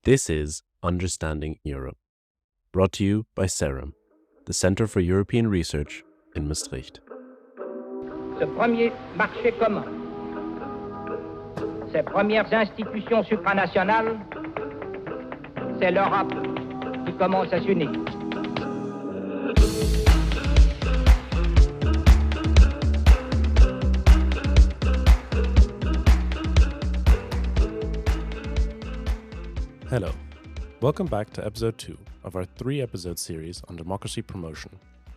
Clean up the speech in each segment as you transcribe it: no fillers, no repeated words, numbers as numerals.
This is Understanding Europe, brought to you by CEREM, the Centre for European Research in Maastricht. Ce premier marché commun, ces premières institutions supranationales, c'est l'Europe qui commence à s'unir. Hello. Welcome back to episode 2 of our 3-episode series on democracy promotion.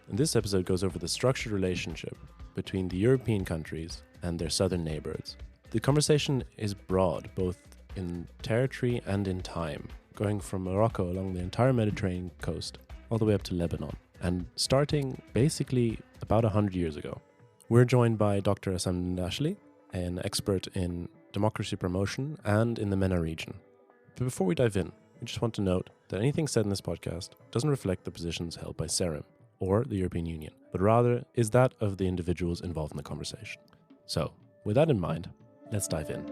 And this episode goes over the structured relationship between the European countries and their southern neighbourhoods. The conversation is broad, both in territory and in time, going from Morocco along the entire Mediterranean coast all the way up to Lebanon, and starting basically about 100 years ago. We're joined by Dr. Assem Dandashly, an expert in democracy promotion and in the MENA region. But before we dive in, we just want to note that anything said in this podcast doesn't reflect the positions held by CEREM or the European Union, but rather is that of the individuals involved in the conversation. So, with that in mind, let's dive in.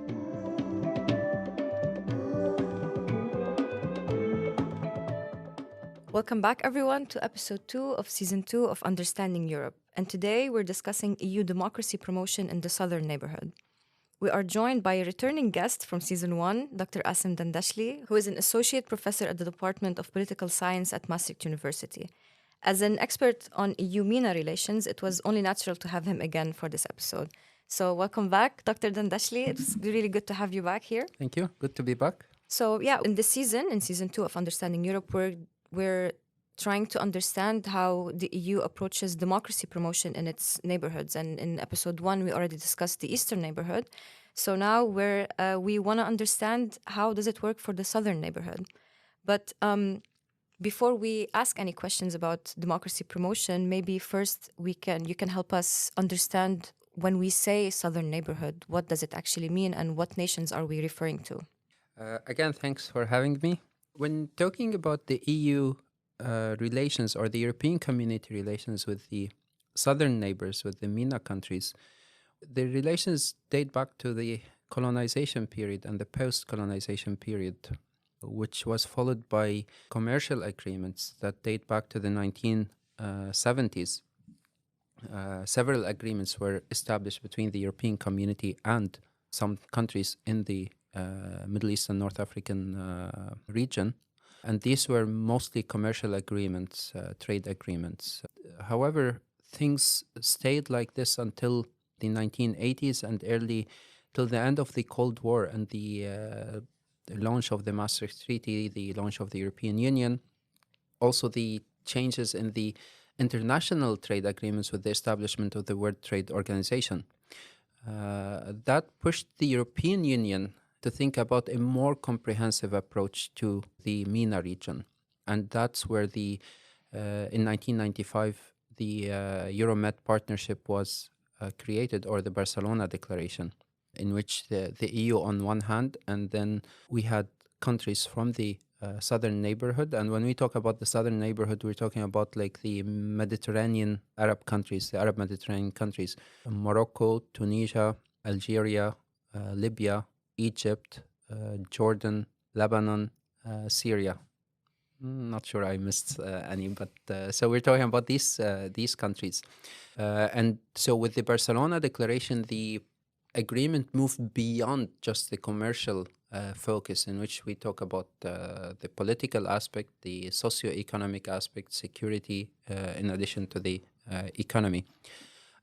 Welcome back, everyone, to episode 2 of season 2 of Understanding Europe. And today we're discussing EU democracy promotion in the Southern Neighbourhood. We are joined by a returning guest from season 1, Dr. Assem Dandashly, who is an associate professor at the Department of Political Science at Maastricht University. As an expert on EU-MENA relations, it was only natural to have him again for this episode. So welcome back, Dr. Dandashly. It's really good to have you back here. Thank you. Good to be back. So in this season, in season 2 of Understanding Europe, we're trying to understand how the EU approaches democracy promotion in its neighborhoods. And in episode 1, we already discussed the Eastern neighborhood. So now we want to understand how does it work for the Southern neighborhood. But before we ask any questions about democracy promotion, maybe first you can help us understand when we say Southern neighborhood, what does it actually mean and what nations are we referring to? Again, thanks for having me. When talking about the EU relations or the European community relations with the southern neighbors, with the MENA countries, the relations date back to the colonization period and the post-colonization period, which was followed by commercial agreements that date back to the 1970s. Several agreements were established between the European community and some countries in the Middle East and North African region. And these were mostly commercial agreements, trade agreements. However, things stayed like this until the 1980s and early till the end of the Cold War and the launch of the Maastricht Treaty, the launch of the European Union, also the changes in the international trade agreements with the establishment of the World Trade Organization. That pushed the European Union to think about a more comprehensive approach to the MENA region. And that's where in 1995, the Euromed partnership was created, or the Barcelona Declaration, in which the EU on one hand, and then we had countries from the southern neighborhood. And when we talk about the southern neighborhood, we're talking about like the Mediterranean Arab countries, the Arab Mediterranean countries, Morocco, Tunisia, Algeria, Libya, Egypt, Jordan, Lebanon, Syria. Not sure I missed any, but so we're talking about these countries. And so with the Barcelona Declaration, the agreement moved beyond just the commercial focus, in which we talk about the political aspect, the socio-economic aspect, security, in addition to the economy.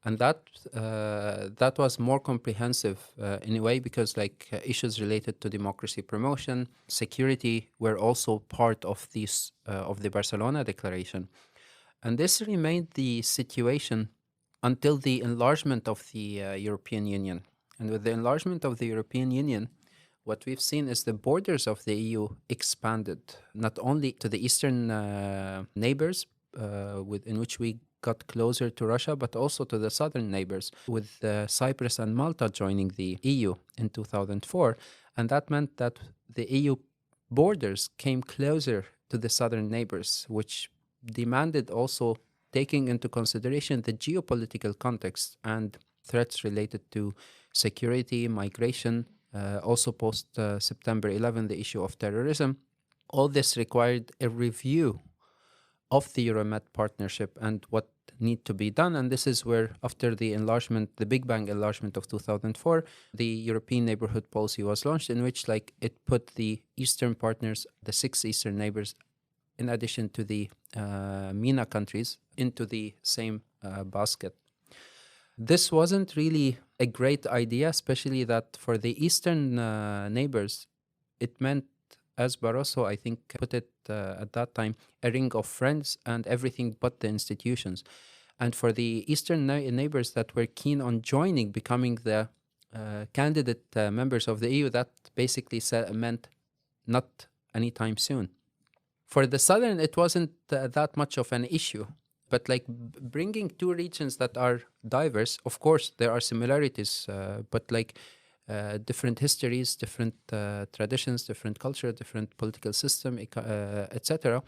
And that was more comprehensive in a way, because issues related to democracy promotion, security were also part of this of the Barcelona Declaration. And this remained the situation until the enlargement of the European Union. And with the enlargement of the European Union, what we've seen is the borders of the EU expanded, not only to the eastern neighbors, in which we got closer to Russia, but also to the southern neighbors, with Cyprus and Malta joining the EU in 2004. And that meant that the EU borders came closer to the southern neighbors, which demanded also taking into consideration the geopolitical context and threats related to security, migration, also post September 11, the issue of terrorism, all this required a review of the Euromed partnership and what need to be done. And this is where, after the enlargement, the Big Bang enlargement of 2004, the European Neighbourhood Policy was launched, in which it put the Eastern partners, the 6 Eastern neighbours, in addition to the MENA countries, into the same basket. This wasn't really a great idea, especially that for the Eastern neighbours, it meant, as Barroso, I think, put it at that time, a ring of friends and everything but the institutions. And for the Eastern neighbours that were keen on joining, becoming the candidate members of the EU, that basically meant not anytime soon. For the Southern, it wasn't that much of an issue. But bringing 2 regions that are diverse, of course, there are similarities, but different histories, different traditions, different culture, different political system, etc.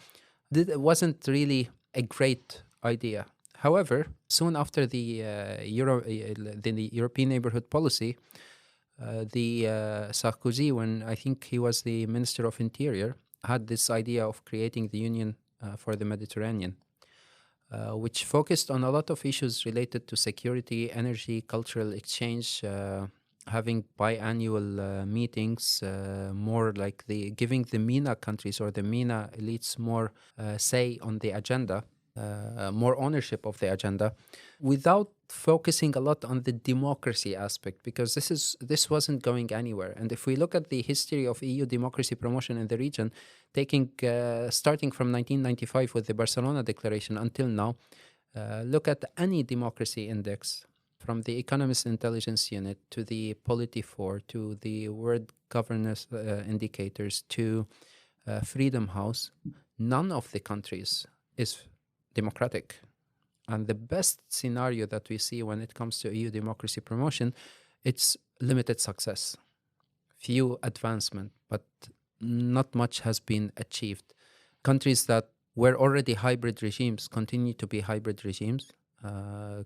It wasn't really a great idea. However, soon after the European Neighbourhood Policy, Sarkozy, when I think he was the Minister of Interior, had this idea of creating the Union for the Mediterranean, which focused on a lot of issues related to security, energy, cultural exchange, having biannual meetings, more giving the MENA countries or the MENA elites more say on the agenda, more ownership of the agenda, without focusing a lot on the democracy aspect, because this wasn't going anywhere. And if we look at the history of EU democracy promotion in the region, starting from 1995 with the Barcelona Declaration until now, look at any democracy index, from the Economist Intelligence Unit to the Polity4 to the World Governance Indicators to Freedom House, none of the countries is democratic. And the best scenario that we see when it comes to EU democracy promotion, it's limited success, few advancement, but not much has been achieved. Countries that were already hybrid regimes continue to be hybrid regimes.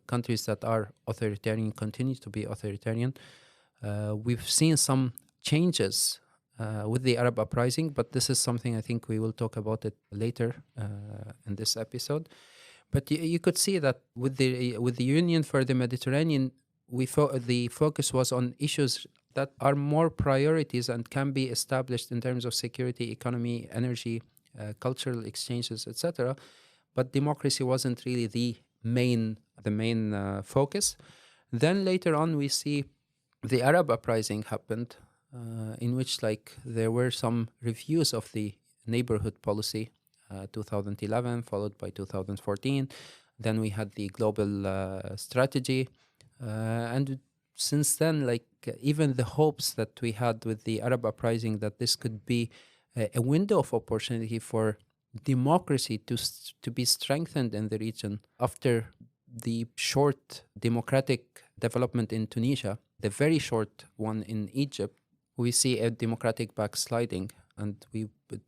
Countries that are authoritarian continue to be authoritarian. We've seen some changes with the Arab uprising, but this is something I think we will talk about it later in this episode. But you could see that with the Union for the Mediterranean, the focus was on issues that are more priorities and can be established in terms of security, economy, energy, cultural exchanges, etc. But democracy wasn't really the main focus. Then later on, we see the Arab uprising happened, in which there were some reviews of the neighborhood policy, 2011 followed by 2014. Then we had the global strategy, and since then, even the hopes that we had with the Arab uprising that this could be a window of opportunity for democracy to be strengthened in the region after the short democratic development in Tunisia, the very short one in Egypt, we see a democratic backsliding, and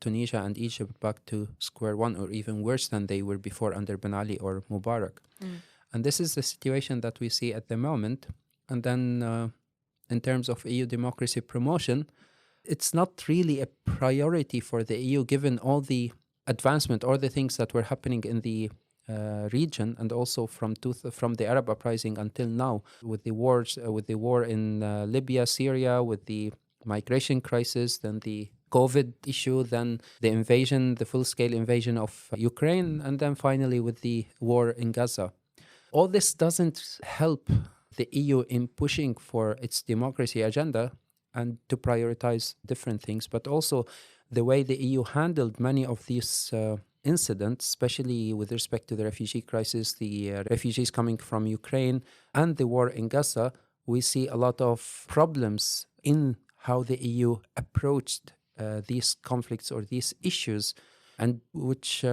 Tunisia and Egypt back to square one, or even worse than they were before under Ben Ali or Mubarak. And this is the situation that we see at the moment. And then in terms of EU democracy promotion, it's not really a priority for the EU, given all the advancement or the things that were happening in the region, and also from the Arab uprising until now, with the war in Libya, Syria, with the migration crisis, then the COVID issue, then the full-scale invasion of Ukraine, and then finally with the war in Gaza. All this doesn't help the EU in pushing for its democracy agenda and to prioritize different things, but also the way the EU handled many of these incidents, especially with respect to the refugee crisis, the refugees coming from Ukraine, and the war in Gaza. We see a lot of problems in how the EU approached these conflicts or these issues, and which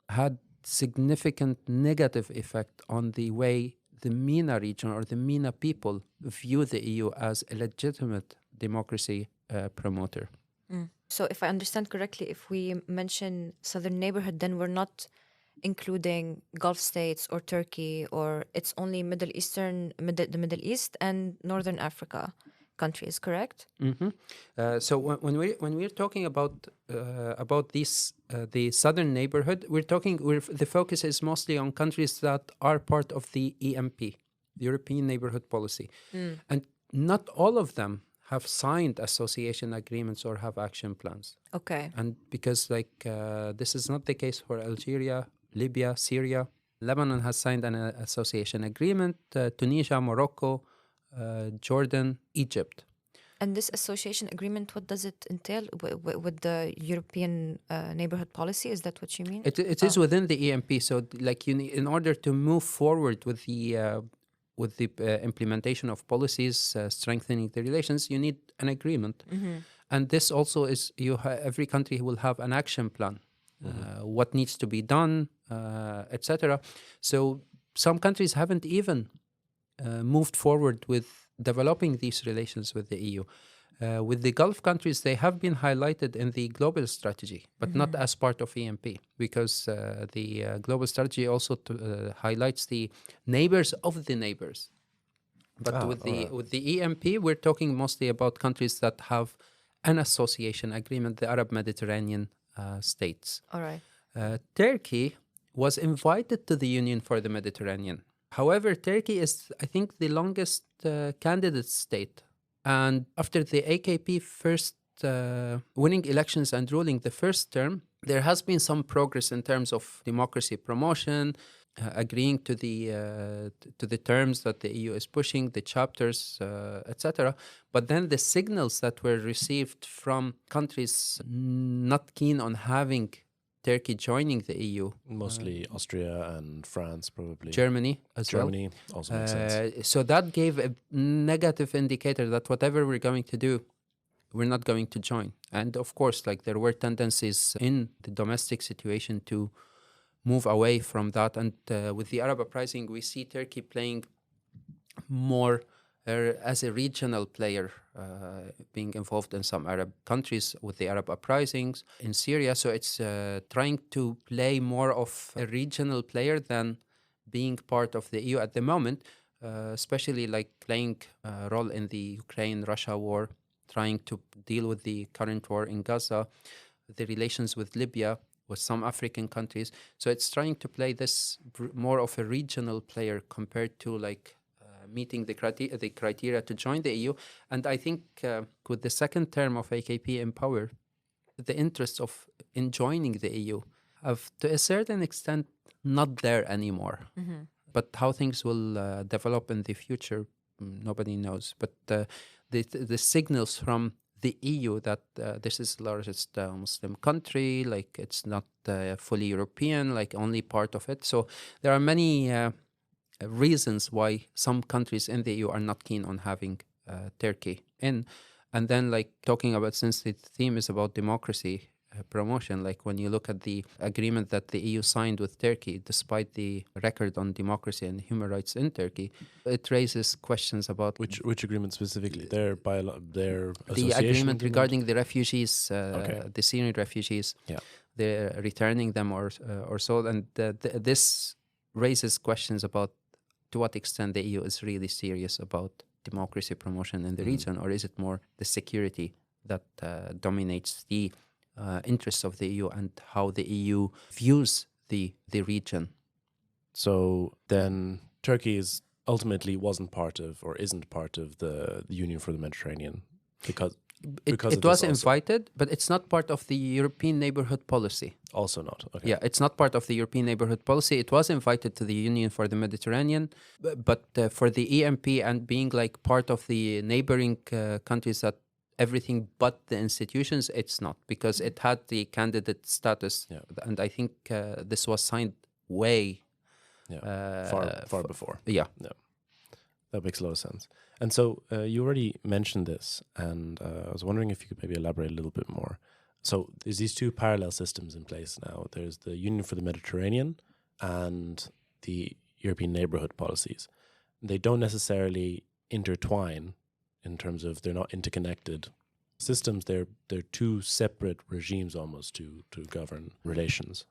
had significant negative effect on the way the MENA region or the MENA people view the EU as a legitimate democracy promoter. So if I understand correctly, if we mention Southern Neighbourhood, then we're not including Gulf states or Turkey, or it's only the Middle East and Northern Africa countries, correct? So when we're talking about these the southern neighborhood, the focus is mostly on countries that are part of the ENP, the European Neighborhood Policy, and not all of them have signed association agreements or have action plans. Okay. And because this is not the case for Algeria, Libya, Syria. Lebanon has signed an association agreement, Tunisia, Morocco, Jordan, Egypt. And this association agreement, what does it entail with the European neighborhood policy? Is that what you mean? It is within the ENP. So, like, you need, in order to move forward with the implementation of policies, strengthening the relations, you need an agreement. And this also is every country will have an action plan, what needs to be done, etc. So some countries haven't even moved forward with developing these relations with the EU. With the Gulf countries, they have been highlighted in the global strategy, but not as part of ENP, because the global strategy also highlights the neighbors of the neighbors. But with the ENP, we're talking mostly about countries that have an association agreement, the Arab Mediterranean states. All right. Turkey was invited to the Union for the Mediterranean. However, Turkey is, I think, the longest candidate state. And after the AKP first winning elections and ruling the first term, there has been some progress in terms of democracy promotion, agreeing to the terms that the EU is pushing, the chapters, etc. But then the signals that were received from countries not keen on having Turkey joining the EU. Mostly Austria and France, probably. Germany as Germany also makes sense. So that gave a negative indicator that whatever we're going to do, we're not going to join. And of course, like, there were tendencies in the domestic situation to move away from that. And with the Arab uprising, we see Turkey playing more as a regional player, being involved in some Arab countries with the Arab uprisings in Syria. So it's trying to play more of a regional player than being part of the EU at the moment, especially like playing a role in the Ukraine-Russia war, trying to deal with the current war in Gaza, the relations with Libya, with some African countries. So it's trying to play this more of a regional player compared to like meeting the criteria to join the EU. And I think with the second term of AKP in power, the interests of in joining the EU have to a certain extent not there anymore. But how things will develop in the future, nobody knows. But the signals from the EU that this is the largest Muslim country, like it's not fully European, like only part of it. So there are many reasons why some countries in the EU are not keen on having Turkey in. And then, like, talking about, since the theme is about democracy promotion, like when you look at the agreement that the EU signed with Turkey, despite the record on democracy and human rights in Turkey, it raises questions about which agreement specifically? Their the association agreement regarding the refugees, the Syrian refugees, they're returning them or so, and this raises questions about to what extent the EU is really serious about democracy promotion in the region, or is it more the security that dominates the interests of the EU and how the EU views the region? So then Turkey ultimately wasn't part of or isn't part of the Union for the Mediterranean because it was invited, but it's not part of the European Neighbourhood Policy. Also not. Okay. Yeah, it's not part of the European Neighbourhood Policy. It was invited to the Union for the Mediterranean, but for the ENP and being like part of the neighboring countries that everything but the institutions, it's not, because it had the candidate status. Yeah. And I think this was signed way far before. Yeah. That makes a lot of sense. And so you already mentioned this, and I was wondering if you could maybe elaborate a little bit more. So there's these two parallel systems in place now. There's the Union for the Mediterranean and the European Neighbourhood policies. They don't necessarily intertwine in terms of they're not interconnected systems. They're two separate regimes almost to govern relations.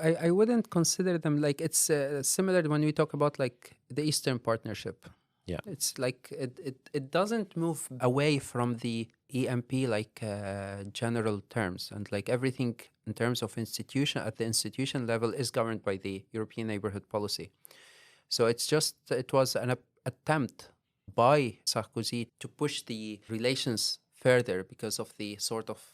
I wouldn't consider them like it's similar when we talk about like the Eastern Partnership. Yeah. It's like it doesn't move away from the EMP like general terms, and like everything in terms of institution at the institution level is governed by the European Neighbourhood Policy. So it was an attempt by Sarkozy to push the relations further because of the sort of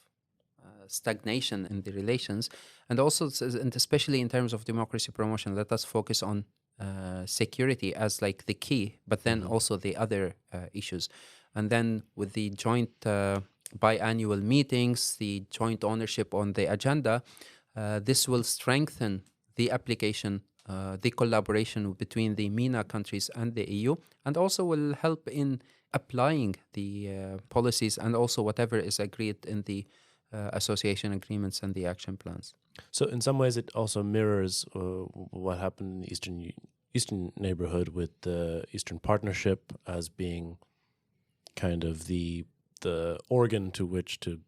stagnation in the relations, and also and especially in terms of democracy promotion, let us focus on security as like the key, but then also the other issues. And then with the joint biannual meetings, the joint ownership on the agenda, this will strengthen the application, the collaboration between the MENA countries and the EU, and also will help in applying the policies and also whatever is agreed in the association agreements and the action plans. So in some ways, it also mirrors what happened in the Eastern Neighbourhood with the Eastern Partnership as being kind of the organ to which to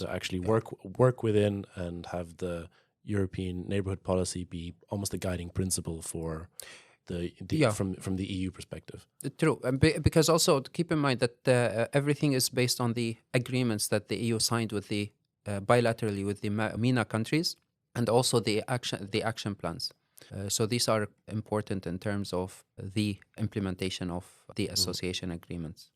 actually work within, and have the European Neighbourhood Policy be almost a guiding principle for from the EU perspective. True, and because also keep in mind that everything is based on the agreements that the EU signed with the bilaterally with the MENA countries, and also the action plans. So these are important in terms of the implementation of the association agreements.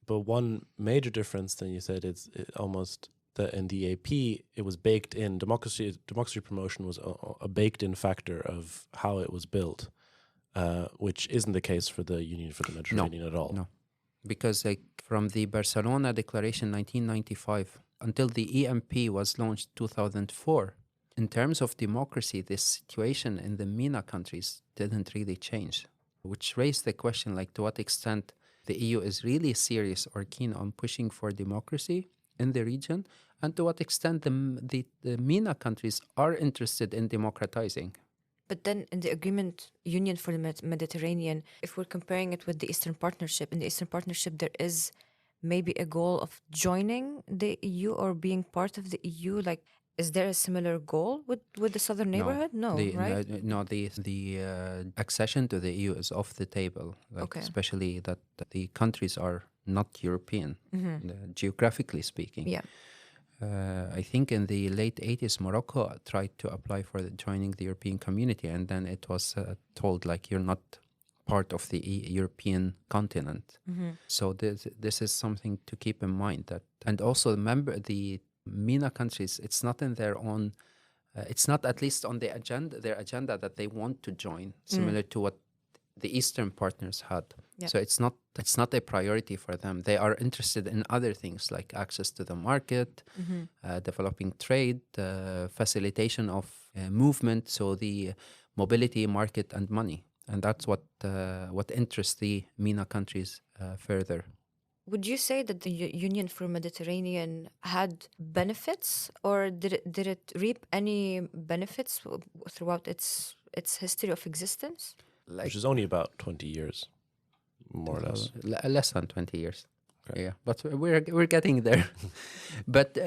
But one major difference, then you said, it's almost that in the AP it was baked in. Democracy promotion was a baked-in factor of how it was built. Which isn't the case for the Union for the Mediterranean at all. No, because like from the Barcelona Declaration 1995 until the EMP was launched 2004, in terms of democracy, the situation in the MENA countries didn't really change, which raised the question like to what extent the EU is really serious or keen on pushing for democracy in the region, and to what extent the MENA countries are interested in democratizing. But then in the agreement, Union for the Mediterranean, if we're comparing it with the Eastern Partnership, in the Eastern Partnership, there is maybe a goal of joining the EU or being part of the EU. Like, is there a similar goal with the Southern Neighbourhood? No, right? The accession to the EU is off the table, like especially that the countries are not European, geographically speaking. Yeah. I think in the late 80s, Morocco tried to apply for joining the European community, and then it was told like you're not part of the European continent. So this is something to keep in mind. That, and also remember the MENA countries, it's not in their own, it's not at least on their agenda that they want to join, similar to what the Eastern partners had. Yeah. So it's not a priority for them. They are interested in other things like access to the market, developing trade, facilitation of movement, so the mobility, market, and money, and that's what interests the MENA countries further. Would you say that the Union for Mediterranean had benefits, or did it reap any benefits throughout its history of existence? Which is only about 20 years, more or less. Less than 20 years. Okay. Yeah, but we're getting there. But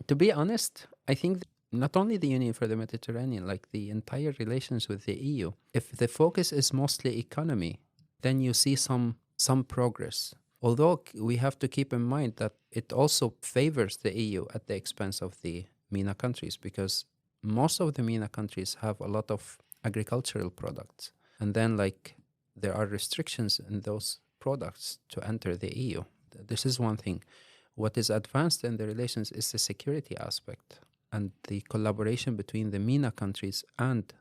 to be honest, I think not only the Union for the Mediterranean, like the entire relations with the EU, if the focus is mostly economy, then you see some progress. Although we have to keep in mind that it also favors the EU at the expense of the MENA countries, because most of the MENA countries have a lot of agricultural products. And then like there are restrictions in those products to enter the EU. This is one thing. What is advanced in the relations is the security aspect and the collaboration between the MENA countries and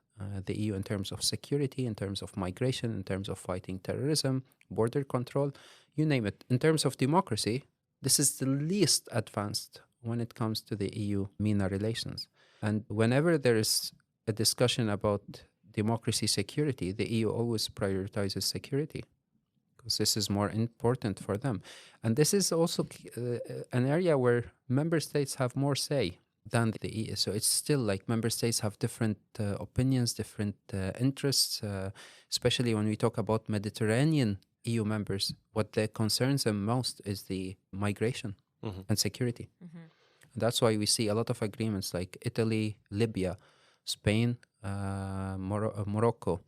the EU in terms of security, in terms of migration, in terms of fighting terrorism, border control, you name it. In terms of democracy, this is the least advanced when it comes to the EU-MENA relations. And whenever there is a discussion about democracy, security, the EU always prioritizes security because this is more important for them. And this is also an area where member states have more say than the EU. So it's still like member states have different opinions, different interests, especially when we talk about Mediterranean EU members. What concerns them most is the migration and security. That's why we see a lot of agreements like Italy, Libya, Spain, Morocco,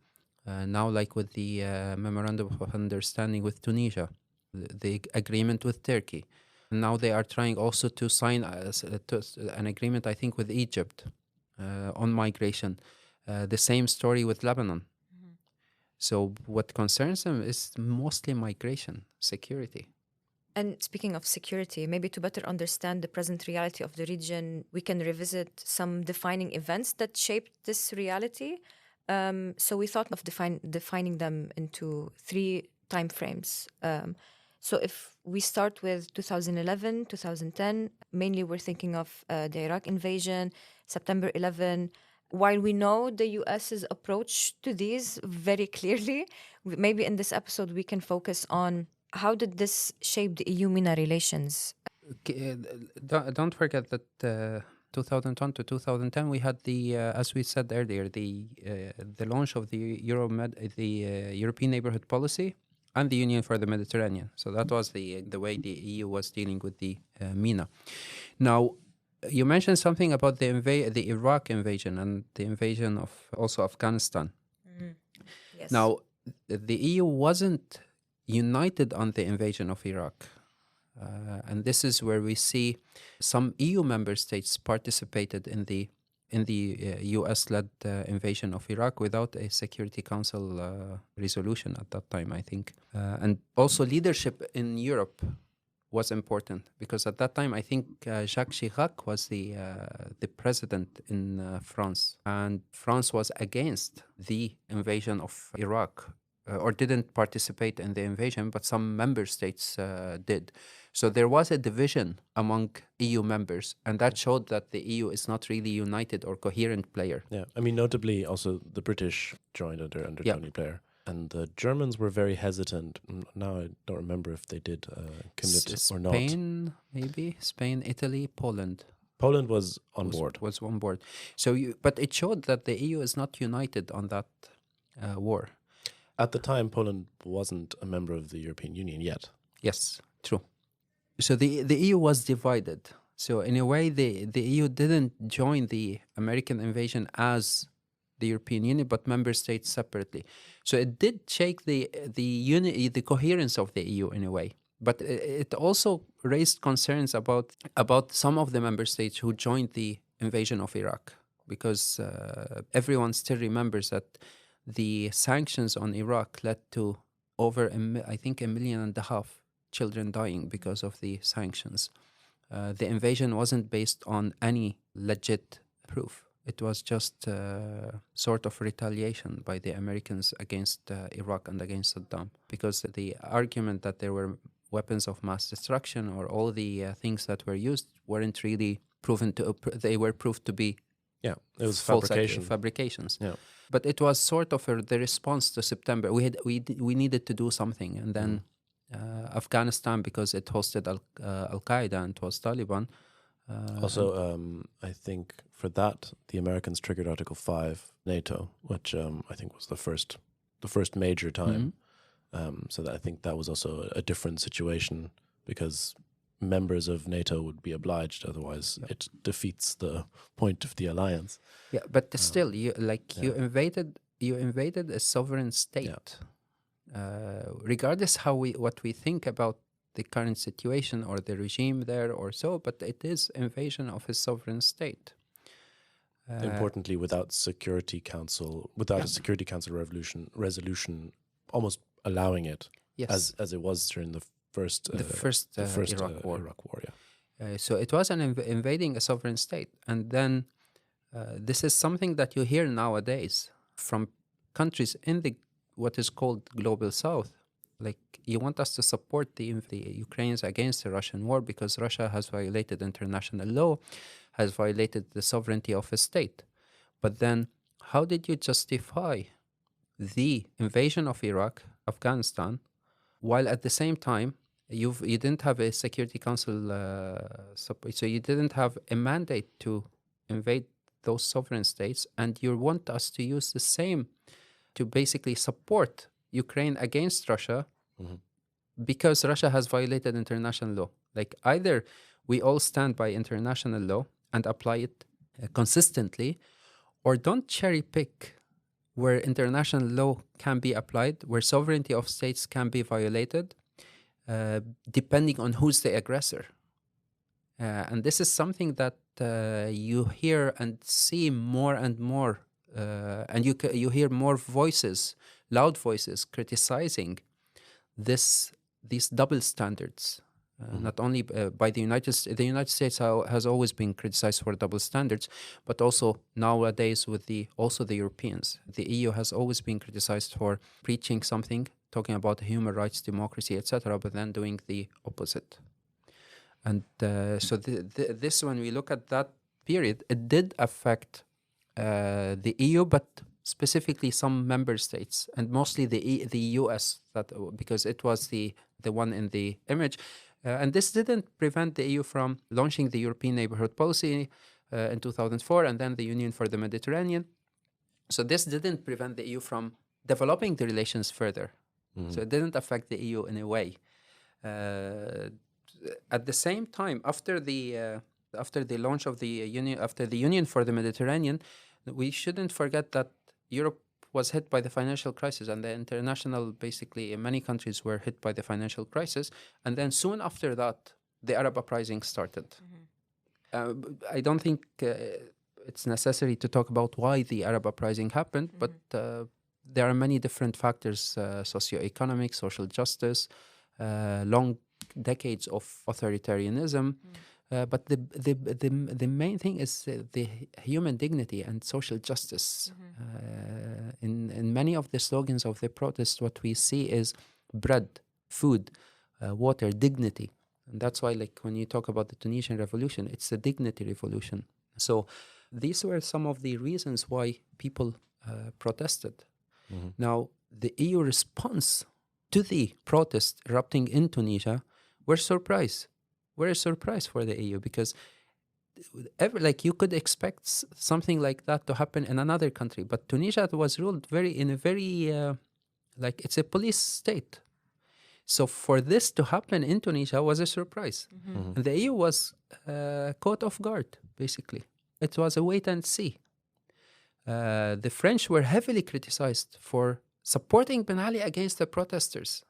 Now, like with the memorandum of understanding with Tunisia, the agreement with Turkey. Now they are trying also to sign an agreement, I think, with Egypt on migration. The same story with Lebanon. So what concerns them is mostly migration, security. And speaking of security, maybe to better understand the present reality of the region, we can revisit some defining events that shaped this reality. So we thought of defining them into 3 time frames. So if we start with 2011, 2010, mainly we're thinking of the Iraq invasion, September 11. While we know the US's approach to these very clearly, maybe in this episode we can focus on how did this shape the EU-MENA relations? Don't forget that 2001 to 2010 we had the, as we said earlier, the launch of the European Neighbourhood Policy and the Union for the Mediterranean. So that was the way the EU was dealing with the MENA. Now, you mentioned something about the Iraq invasion and the invasion of also Afghanistan. Yes. Now, the EU wasn't united on the invasion of Iraq. And this is where we see some EU member states participated in the US-led invasion of Iraq without a Security Council resolution at that time, I think. And also leadership in Europe was important because at that time I think Jacques Chirac was the president in France, and France was against the invasion of Iraq or didn't participate in the invasion, but some member states did. So there was a division among EU members, and that showed that the EU is not really united or coherent player. Yeah, I mean, notably also the British joined under Tony Blair. And the Germans were very hesitant. Now I don't remember if they did commit or not. Spain, maybe? Spain, Italy, Poland. Poland was on board. Was on board. So, but it showed that the EU is not united on that war. At the time, Poland wasn't a member of the European Union yet. Yes, true. So the EU was divided. So in a way, the EU didn't join the American invasion as the European Union, but member states separately. So it did shake the coherence of the EU in a way. But it also raised concerns about some of the member states who joined the invasion of Iraq, because everyone still remembers that the sanctions on Iraq led to over, I think, 1.5 million children dying because of the sanctions. The invasion wasn't based on any legit proof. It was just sort of retaliation by the Americans against Iraq and against Saddam, because the argument that there were weapons of mass destruction or all the things that were used weren't really proven to. They were proved to be it was false fabrications. Yeah, but it was sort of the response to September. We needed to do something, and then Afghanistan, because it hosted Al Qaeda and it was Taliban. I think for that, the Americans triggered Article 5, NATO, which I think was the first major time. So that I think that was also a different situation, because members of NATO would be obliged, otherwise it defeats the point of the alliance. Yeah, but still, you invaded a sovereign state. Regardless what we think about the current situation or the regime there or so, but it is invasion of a sovereign state. Importantly, without a Security Council resolution almost allowing it, yes, as it was during the first Iraq War. Yeah. So it was invading a sovereign state, and then this is something that you hear nowadays from countries in what is called Global South. Like, you want us to support the Ukrainians against the Russian war because Russia has violated international law, has violated the sovereignty of a state. But then, how did you justify the invasion of Iraq, Afghanistan, while at the same time you didn't have a Security Council support, so you didn't have a mandate to invade those sovereign states, and you want us to use the same to basically support Ukraine against Russia because Russia has violated international law. Like, either we all stand by international law and apply it consistently, or don't cherry pick where international law can be applied, where sovereignty of states can be violated, depending on who's the aggressor. And this is something that you hear and see more and more, and you hear more voices, loud voices, criticizing these double standards. Not only by the United States. The United States has always been criticized for double standards, but also nowadays with the Europeans. The EU has always been criticized for preaching something, talking about human rights, democracy, etc., but then doing the opposite. And so this, when we look at that period, it did affect the EU, but specifically some member states, and mostly the US, because it was the one in the image. And this didn't prevent the EU from launching the European Neighbourhood Policy in 2004, and then the Union for the Mediterranean. So this didn't prevent the EU from developing the relations further. So it didn't affect the EU in a way. At the same time, after the launch of the Union, after the Union for the Mediterranean, we shouldn't forget that Europe was hit by the financial crisis, and the international, basically, many countries were hit by the financial crisis. And then soon after that, the Arab uprising started. I don't think it's necessary to talk about why the Arab uprising happened, but there are many different factors: socioeconomic, social justice, long decades of authoritarianism. But the main thing is the human dignity and social justice. In many of the slogans of the protests, what we see is bread, food, water, dignity. And that's why, like, when you talk about the Tunisian revolution, it's a dignity revolution. So these were some of the reasons why people protested. Now, the EU response to the protests erupting in Tunisia were surprise. We're a surprise for the EU, because you could expect something like that to happen in another country, but Tunisia was ruled in a very it's a police state. So for this to happen in Tunisia was a surprise. And the EU was caught off guard, basically. It was a wait and see. The French were heavily criticized for supporting Ben Ali against the protesters.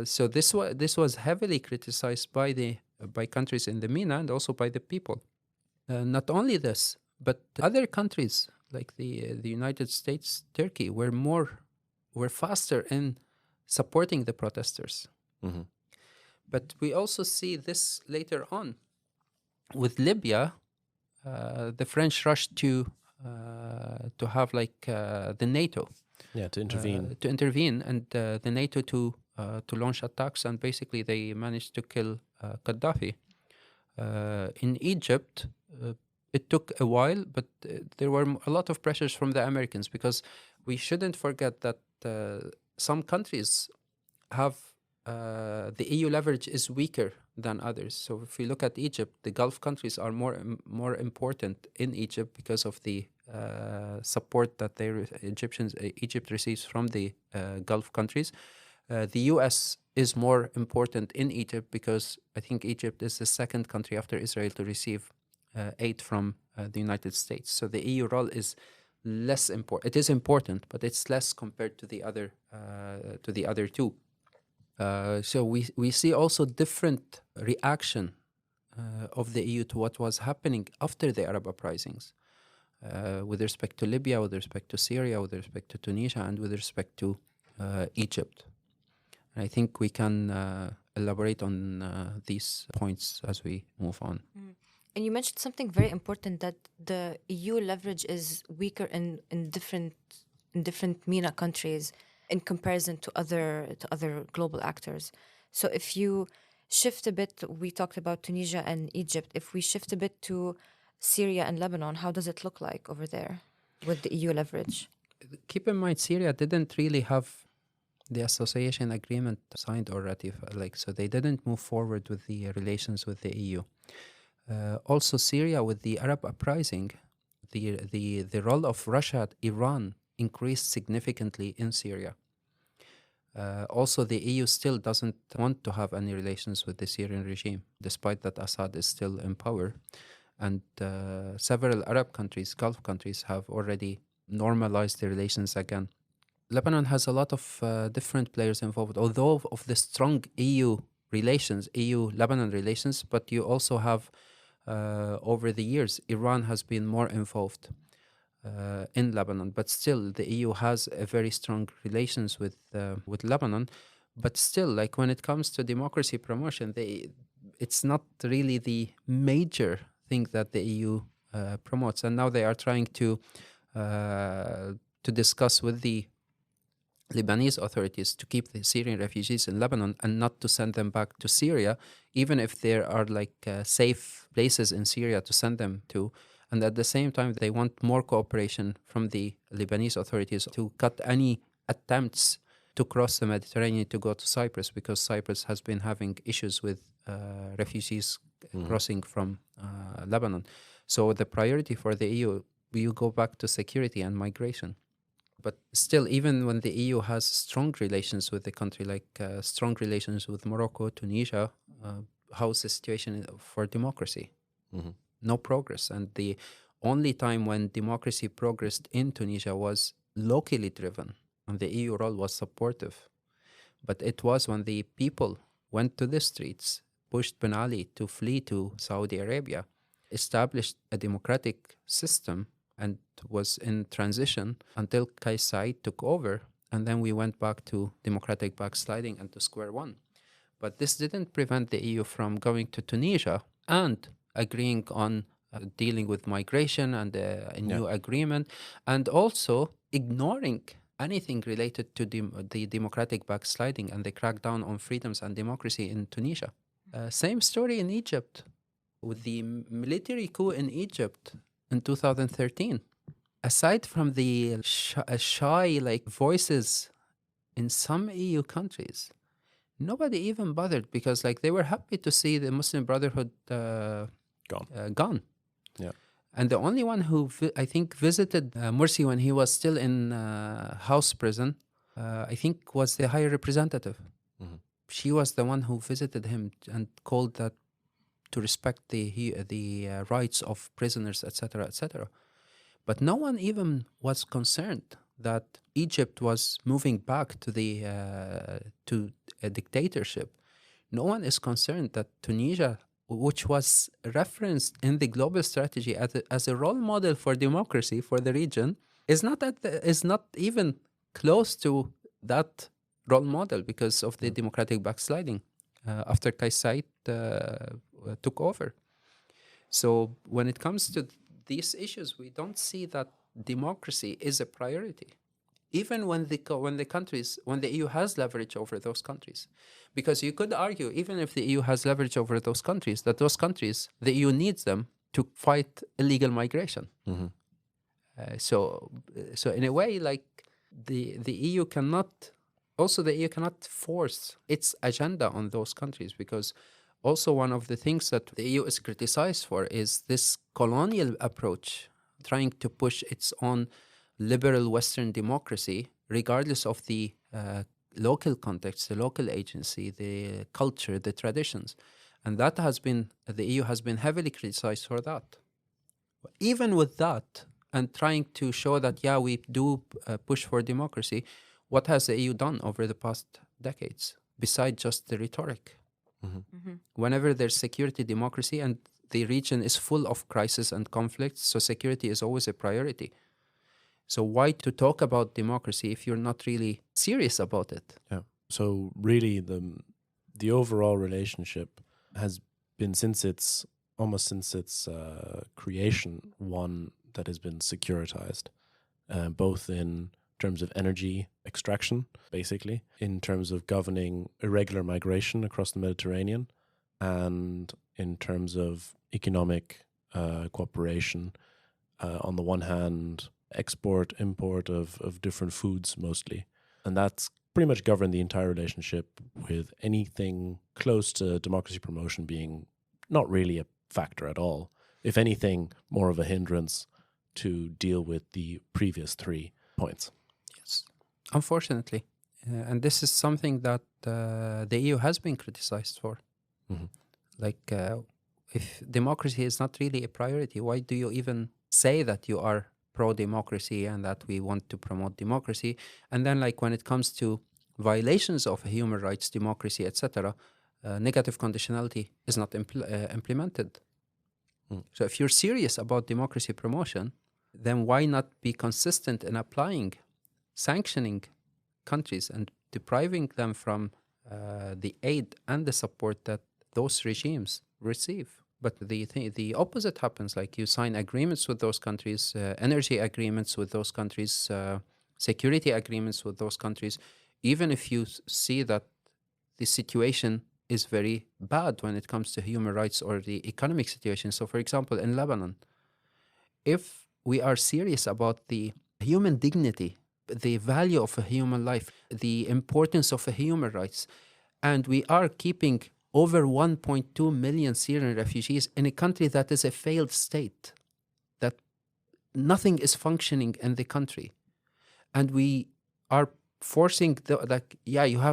So this was heavily criticized by countries in the MENA and also by the people. Not only this, but other countries like the United States, Turkey were faster in supporting the protesters. But we also see this later on with Libya. The French rushed to have the NATO to intervene, and the NATO to launch attacks, and basically they managed to kill Gaddafi. In Egypt, it took a while, but there were a lot of pressures from the Americans, because we shouldn't forget that some countries have the EU leverage is weaker than others. So if we look at Egypt, the Gulf countries are more important in Egypt because of the support that Egypt receives from the Gulf countries. The US is more important in Egypt because I think Egypt is the second country after Israel to receive aid from the United States. So the EU role is less important. It is important, but it's less compared to the other two. So we see also different reaction of the EU to what was happening after the Arab uprisings, with respect to Libya, with respect to Syria, with respect to Tunisia, and with respect to Egypt. I think we can elaborate on these points as we move on. And you mentioned something very important, that the EU leverage is weaker in different MENA countries in comparison to other global actors. So if you shift a bit, we talked about Tunisia and Egypt. If we shift a bit to Syria and Lebanon, how does it look like over there with the EU leverage? Keep in mind, Syria didn't really have the association agreement signed or ratified, so they didn't move forward with the relations with the EU. Also, Syria, with the Arab uprising, the role of Russia, Iran, increased significantly in Syria. Also, the EU still doesn't want to have any relations with the Syrian regime, despite that Assad is still in power. And several Arab countries, Gulf countries, have already normalize the relations again. Lebanon has a lot of different players involved, although of the strong EU relations, EU-Lebanon relations, but you also have, over the years, Iran has been more involved in Lebanon, but still the EU has a very strong relations with Lebanon. But still, like when it comes to democracy promotion, it's not really the major thing that the EU promotes. And now they are trying to discuss with the Lebanese authorities to keep the Syrian refugees in Lebanon and not to send them back to Syria, even if there are safe places in Syria to send them to. And at the same time, they want more cooperation from the Lebanese authorities to cut any attempts to cross the Mediterranean to go to Cyprus, because Cyprus has been having issues with refugees crossing from Lebanon. So the priority for the EU, you go back to security and migration. But still, even when the EU has strong relations with the country, like strong relations with Morocco, Tunisia, how's the situation for democracy? No progress. And the only time when democracy progressed in Tunisia was locally driven, and the EU role was supportive. But it was when the people went to the streets, pushed Ben Ali to flee to Saudi Arabia, established a democratic system, and was in transition until Kais Saied took over, and then we went back to democratic backsliding and to square one. But this didn't prevent the EU from going to Tunisia and agreeing on dealing with migration and a new agreement, and also ignoring anything related to the democratic backsliding and the crackdown on freedoms and democracy in Tunisia. Same story in Egypt, with the military coup in Egypt in 2013. Aside from the shy voices in some EU countries, nobody even bothered, because they were happy to see the Muslim Brotherhood gone. Yeah. And the only one who I think visited Morsi when he was still in house prison, I think was the High Representative. She was the one who visited him and called that to respect the rights of prisoners, etc., etc. But no one even was concerned that Egypt was moving back to to a dictatorship. No one is concerned that Tunisia, which was referenced in the global strategy as a role model for democracy for the region, is not even close to that role model because of the democratic backsliding after Kais Saied took over. So when it comes to these issues, we don't see that democracy is a priority, even when the EU has leverage over those countries. Because you could argue, even if the EU has leverage over those countries, that those countries, the EU needs them to fight illegal migration. So in a way, the EU cannot force its agenda on those countries, because also one of the things that the EU is criticized for is this colonial approach, trying to push its own liberal Western democracy, regardless of the local context, the local agency, the culture, the traditions. And the EU has been heavily criticized for that. Even with that, and trying to show that, we do push for democracy, what has the EU done over the past decades, besides just the rhetoric? Whenever there's security, democracy, and the region is full of crisis and conflicts, so security is always a priority. So why to talk about democracy if you're not really serious about it? Yeah. So really, the overall relationship has been since its creation one that has been securitized, both in terms of energy extraction, basically, in terms of governing irregular migration across the Mediterranean, and in terms of economic cooperation. On the one hand, export, import of different foods mostly. And that's pretty much governed the entire relationship, with anything close to democracy promotion being not really a factor at all. If anything, more of a hindrance to deal with the previous 3 points. Yes, unfortunately. And this is something that the EU has been criticized for. If democracy is not really a priority, why do you even say that you are pro-democracy and that we want to promote democracy. And then like when it comes to violations of human rights, democracy, etc., negative conditionality is not implemented. So if you're serious about democracy promotion, then why not be consistent in applying, sanctioning countries and depriving them from the aid and the support that those regimes receive? But the opposite happens. Like you sign agreements with those countries, energy agreements with those countries, security agreements with those countries, even if you see that the situation is very bad when it comes to human rights or the economic situation. So, for example, in Lebanon, if we are serious about the human dignity, the value of a human life, the importance of human rights, and we are keeping over 1.2 million Syrian refugees in a country that is a failed state, that nothing is functioning in the country, and we are forcing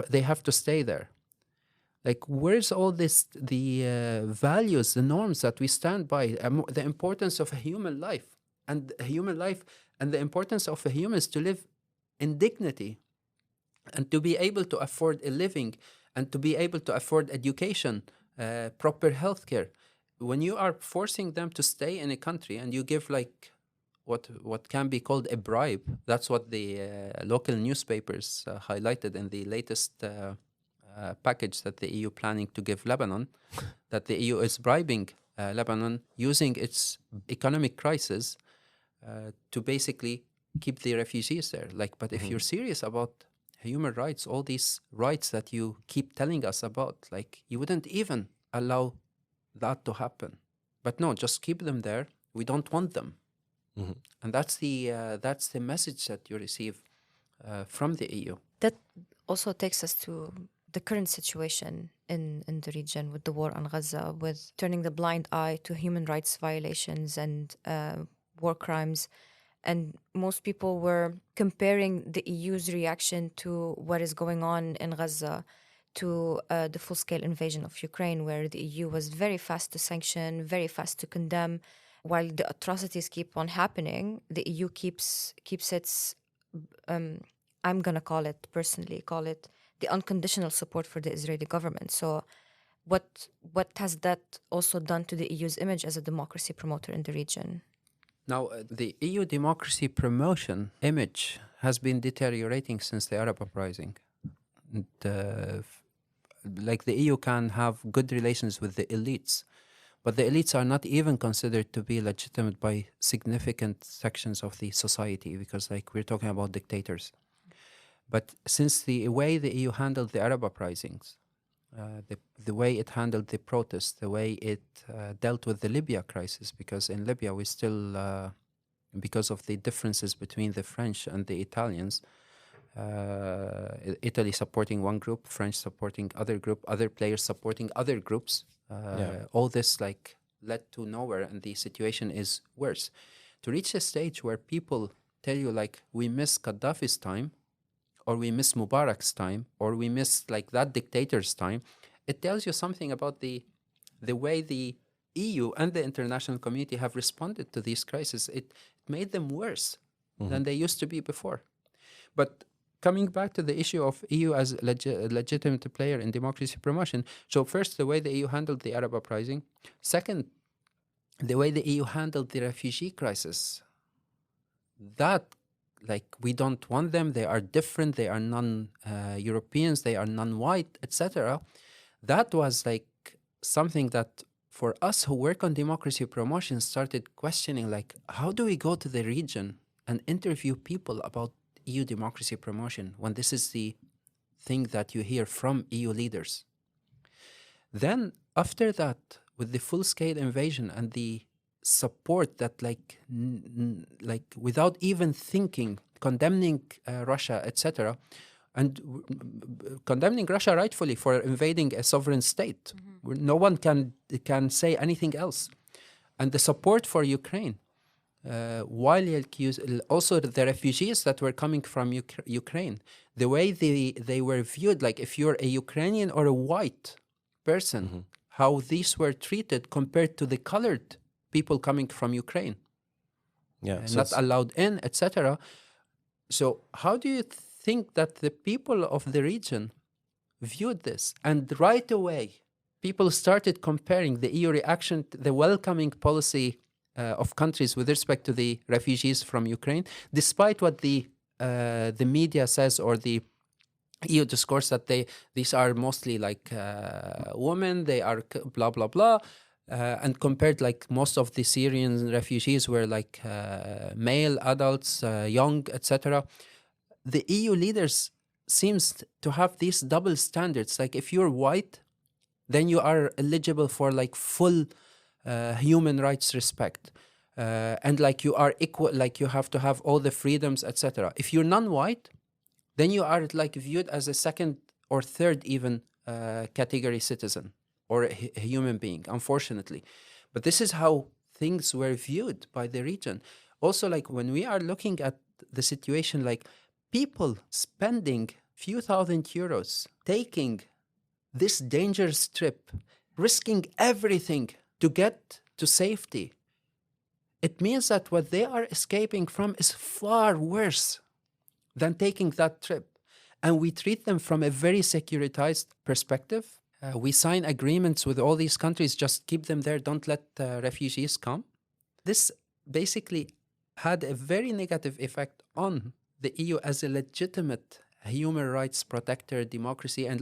they have to stay there. Like, where's all this, the values, the norms that we stand by, the importance of a human life, and the importance of a human is to live in dignity and to be able to afford a living and to be able to afford education, proper healthcare. When you are forcing them to stay in a country and you give like what can be called a bribe, that's what the local newspapers highlighted in the latest package that the EU planning to give Lebanon, that the EU is bribing Lebanon using its economic crisis to basically keep the refugees there. Like, but if you're serious about human rights, all these rights that you keep telling us about, like, you wouldn't even allow that to happen. But no, just keep them there. We don't want them. And that's the message that you receive from the EU. That also takes us to the current situation in the region with the war on Gaza, with turning the blind eye to human rights violations and war crimes. And most people were comparing the EU's reaction to what is going on in Gaza to the full-scale invasion of Ukraine, where the EU was very fast to sanction, very fast to condemn. While the atrocities keep on happening, the EU keeps its, I'm going to call it the unconditional support for the Israeli government. So what has that also done to the EU's image as a democracy promoter in the region? Now, the EU democracy promotion image has been deteriorating since the Arab uprising. Like, the EU can have good relations with the elites, but the elites are not even considered to be legitimate by significant sections of the society, because, like, we're talking about dictators. But since the way the EU handled the Arab uprisings, the way it handled the protests, the way it dealt with the Libya crisis, because in Libya we still, because of the differences between the French and the Italians, Italy supporting one group, French supporting other group, other players supporting other groups, all this like led to nowhere, and the situation is worse. To reach a stage where people tell you like, we miss Gaddafi's time, or we miss Mubarak's time, or we miss like that dictator's time, it tells you something about the way the EU and the international community have responded to these crises. It made them worse than they used to be before. But coming back to the issue of EU as a legitimate player in democracy promotion, so first, the way the EU handled the Arab uprising. Second, the way the EU handled the refugee crisis. That, like, we don't want them, they are different, they are non-Europeans, they are non-white, etc. That was like something that for us who work on democracy promotion started questioning, like, how do we go to the region and interview people about EU democracy promotion when this is the thing that you hear from EU leaders? Then after that, with the full-scale invasion and the support that like without even thinking, condemning Russia, etc., and condemning Russia rightfully for invading a sovereign state, where no one can say anything else, and the support for Ukraine, while also the refugees that were coming from Ukraine, the way they were viewed, like if you're a Ukrainian or a white person, how these were treated compared to the colored people coming from Ukraine. not allowed in, etc. So how do you think that the people of the region viewed this? And right away, people started comparing the EU reaction to the welcoming policy of countries with respect to the refugees from Ukraine, despite what the media says, or the EU discourse, that these are mostly like women, they are blah, blah, blah. And compared, like, most of the Syrian refugees were like male adults, young, etc. The EU leaders seems to have these double standards. Like, if you're white, then you are eligible for like full human rights respect. And like you are equal, like you have to have all the freedoms, etc. If you're non-white, then you are like viewed as a second or third even category citizen, or a human being, unfortunately. But this is how things were viewed by the region. Also, like, when we are looking at the situation, like, people spending few thousand euros, taking this dangerous trip, risking everything to get to safety, it means that what they are escaping from is far worse than taking that trip. And we treat them from a very securitized perspective. We sign agreements with all these countries, just keep them there, don't let refugees come. This basically had a very negative effect on the EU as a legitimate human rights protector, democracy. And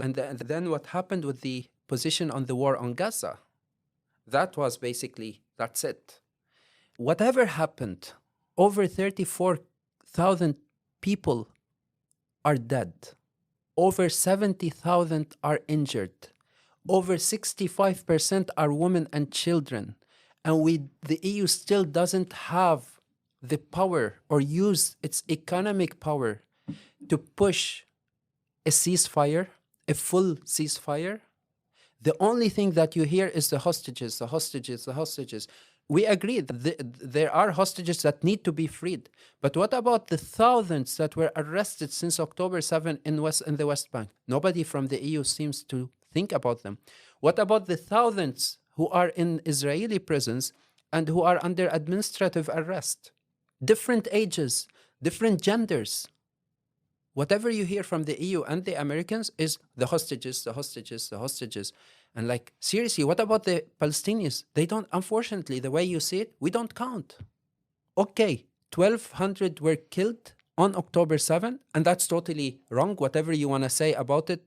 then what happened with the position on the war on Gaza, that was basically, that's it. Whatever happened, over 34,000 people are dead. Over 70,000 are injured. Over 65% are women and children. And the EU still doesn't have the power or use its economic power to push a ceasefire, a full ceasefire. The only thing that you hear is the hostages, the hostages, the hostages. We agree that there are hostages that need to be freed. But what about the thousands that were arrested since October 7 in the West Bank? Nobody from the EU seems to think about them. What about the thousands who are in Israeli prisons and who are under administrative arrest? Different ages, different genders. Whatever you hear from the EU and the Americans is the hostages, the hostages, the hostages. And like, seriously, what about the Palestinians? They don't, unfortunately, the way you see it, we don't count. Okay, 1,200 were killed on October 7, and that's totally wrong, whatever you want to say about it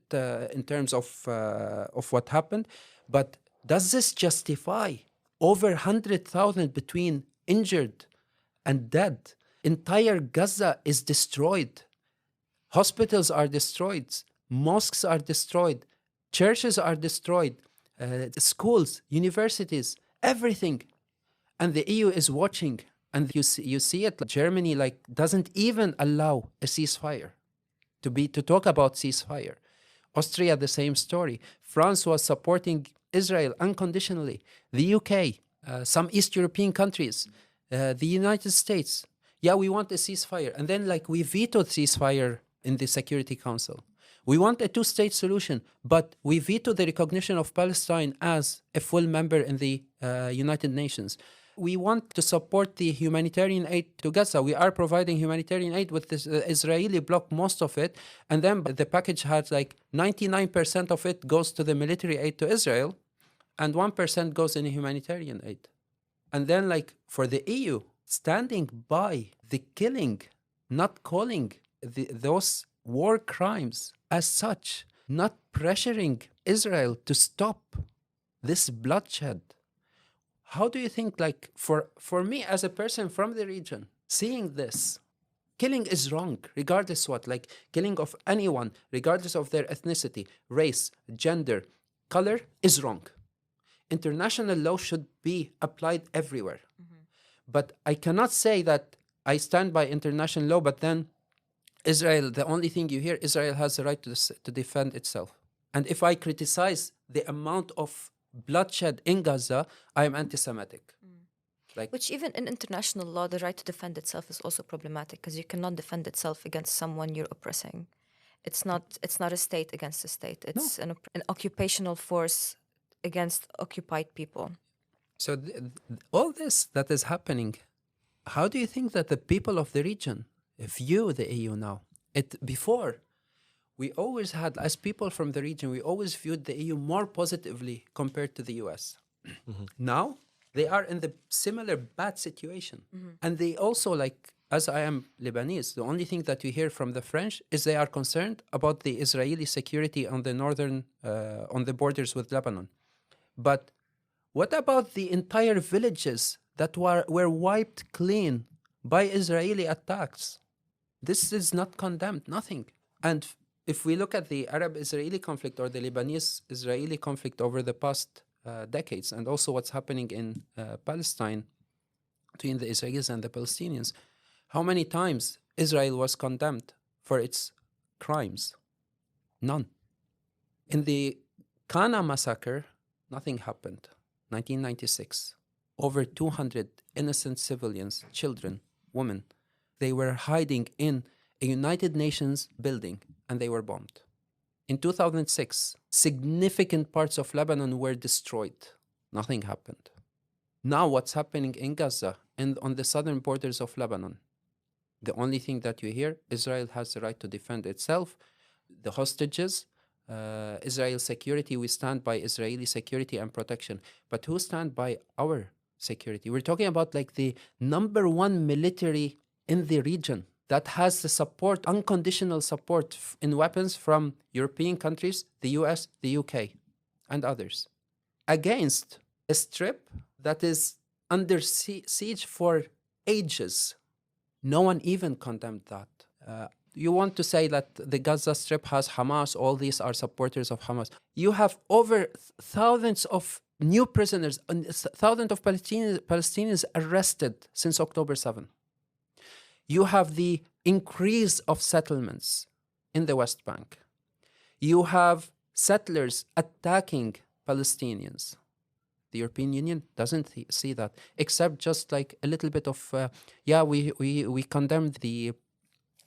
in terms of what happened. But does this justify over 100,000 between injured and dead? Entire Gaza is destroyed. Hospitals are destroyed. Mosques are destroyed. Churches are destroyed. Schools, universities, everything. And the EU is watching. And you see it. Germany doesn't even allow a ceasefire to talk about ceasefire. Austria, the same story. France was supporting Israel unconditionally. The UK, some East European countries, the United States. Yeah, we want a ceasefire. And then we vetoed ceasefire in the Security Council. We want a two-state solution, but we veto the recognition of Palestine as a full member in the United Nations. We want to support the humanitarian aid to Gaza. We are providing humanitarian aid with this Israeli bloc, most of it. And then the package has 99% of it goes to the military aid to Israel, and 1% goes in humanitarian aid. And then for the EU, standing by the killing, not calling those war crimes as such, not pressuring Israel to stop this bloodshed. How do you think, for me as a person from the region, seeing this, killing is wrong, regardless what, killing of anyone, regardless of their ethnicity, race, gender, color, is wrong. International law should be applied everywhere. Mm-hmm. But I cannot say that I stand by international law, but then Israel, the only thing you hear, Israel has the right to defend itself. And if I criticize the amount of bloodshed in Gaza, I am anti-Semitic. Which even in international law, the right to defend itself is also problematic, because you cannot defend itself against someone you're oppressing. It's not a state against a state. It's an occupational force against occupied people. So all this that is happening how do you think that the people of the region view the EU now? Before, we always had, as people from the region, we always viewed the EU more positively compared to the US. Now, they are in the similar bad situation. And they also, like, as I am Lebanese, the only thing that you hear from the French is they are concerned about the Israeli security on the northern, on the borders with Lebanon. But what about the entire villages that were wiped clean by Israeli attacks? This is not condemned, nothing. And if we look at the Arab-Israeli conflict or the Lebanese-Israeli conflict over the past decades, and also what's happening in Palestine between the Israelis and the Palestinians, how many times Israel was condemned for its crimes? None. In the Qana massacre, nothing happened. 1996. Over 200 innocent civilians, children, women, they were hiding in a United Nations building and they were bombed. In 2006, significant parts of Lebanon were destroyed. Nothing happened. Now what's happening in Gaza and on the southern borders of Lebanon? The only thing that you hear, Israel has the right to defend itself. The hostages, Israel's security, we stand by Israeli security and protection. But who stand by our security? We're talking about like the number one military in the region that has the support, unconditional support in weapons from European countries, the US, the UK, and others, against a strip that is under siege for ages. No one even condemned that. You want to say that the Gaza Strip has Hamas, all these are supporters of Hamas. You have over thousands of new prisoners, thousands of Palestinians arrested since October 7. You have the increase of settlements in the West Bank. You have settlers attacking Palestinians. The European Union doesn't see that, except just like a little bit of, we condemn the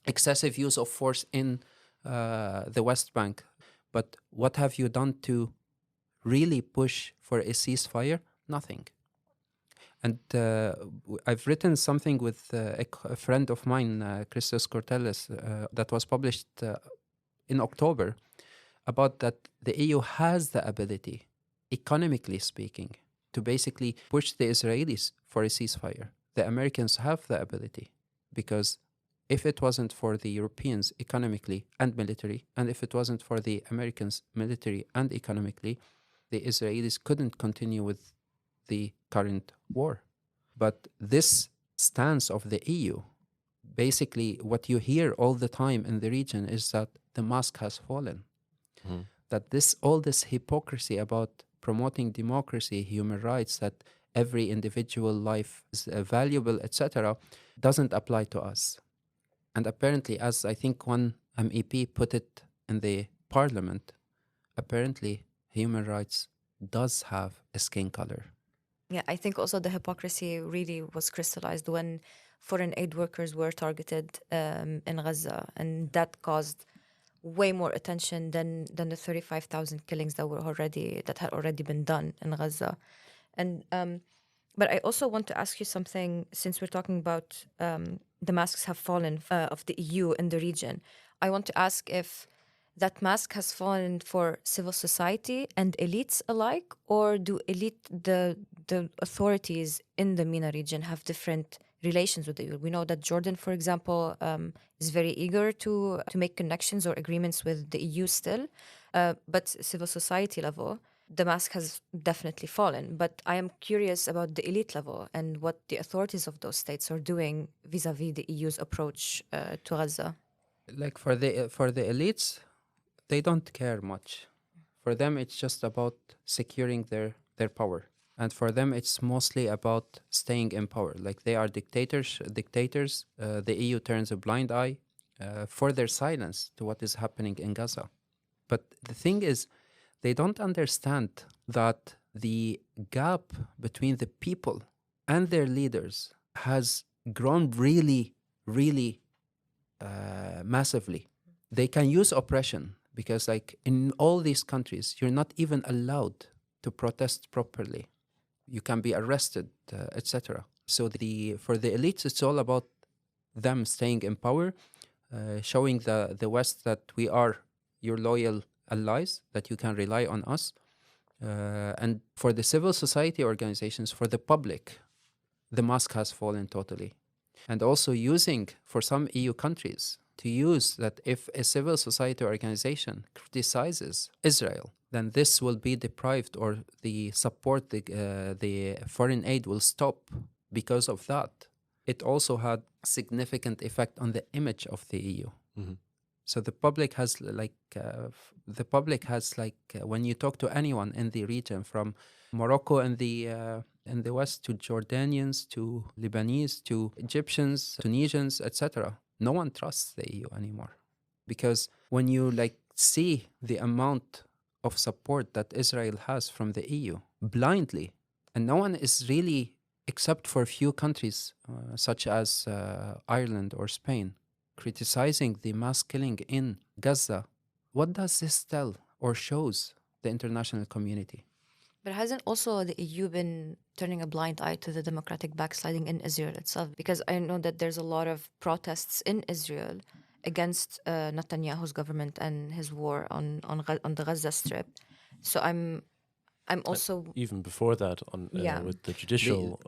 excessive use of force in the West Bank. But what have you done to really push for a ceasefire? Nothing. And I've written something with a friend of mine, Christos Cortelis, that was published in October, about that the EU has the ability, economically speaking, to basically push the Israelis for a ceasefire. The Americans have the ability, because if it wasn't for the Europeans economically and military, and if it wasn't for the Americans military and economically, the Israelis couldn't continue with the current war. But this stance of the EU, basically what you hear all the time in the region is that the mask has fallen. That all this hypocrisy about promoting democracy, human rights, that every individual life is valuable, etc., doesn't apply to us. And apparently, as I think one MEP put it in the parliament, apparently human rights does have a skin color. Yeah, I think also the hypocrisy really was crystallized when foreign aid workers were targeted in Gaza, and that caused way more attention than the 35,000 killings that had already been done in Gaza. And but I also want to ask you something, since we're talking about the masks have fallen of the EU in the region. I want to ask if that mask has fallen for civil society and elites alike, or do the authorities in the MENA region have different relations with the EU? We know that Jordan, for example, is very eager to make connections or agreements with the EU still, but civil society level, the mask has definitely fallen. But I am curious about the elite level and what the authorities of those states are doing vis-a-vis the EU's approach to Gaza. Like for the elites, they don't care much. For them, it's just about securing their power. And for them, it's mostly about staying in power. Like they are dictators. The EU turns a blind eye for their silence to what is happening in Gaza. But the thing is, they don't understand that the gap between the people and their leaders has grown really, really massively. They can use oppression, because like in all these countries, you're not even allowed to protest properly. You can be arrested, etc. So for the elites, it's all about them staying in power, showing the West that we are your loyal allies, that you can rely on us. And for the civil society organizations, for the public, the mask has fallen totally. And also using, for some EU countries, to use that if a civil society organization criticizes Israel, then this will be deprived, or the support, the foreign aid will stop because of that. It also had significant effect on the image of the EU. Mm-hmm. So the public has when you talk to anyone in the region, from Morocco in the west to Jordanians to Lebanese to Egyptians, Tunisians, etc., no one trusts the EU anymore, because when you see the amount of support that Israel has from the EU blindly, and no one is really, except for a few countries such as Ireland or Spain, criticizing the mass killing in Gaza, what does this tell or shows the international community? But hasn't also the EU been turning a blind eye to the democratic backsliding in Israel itself? Because I know that there's a lot of protests in Israel against Netanyahu's government and his war on the Gaza Strip. So I'm also even before that with the judicial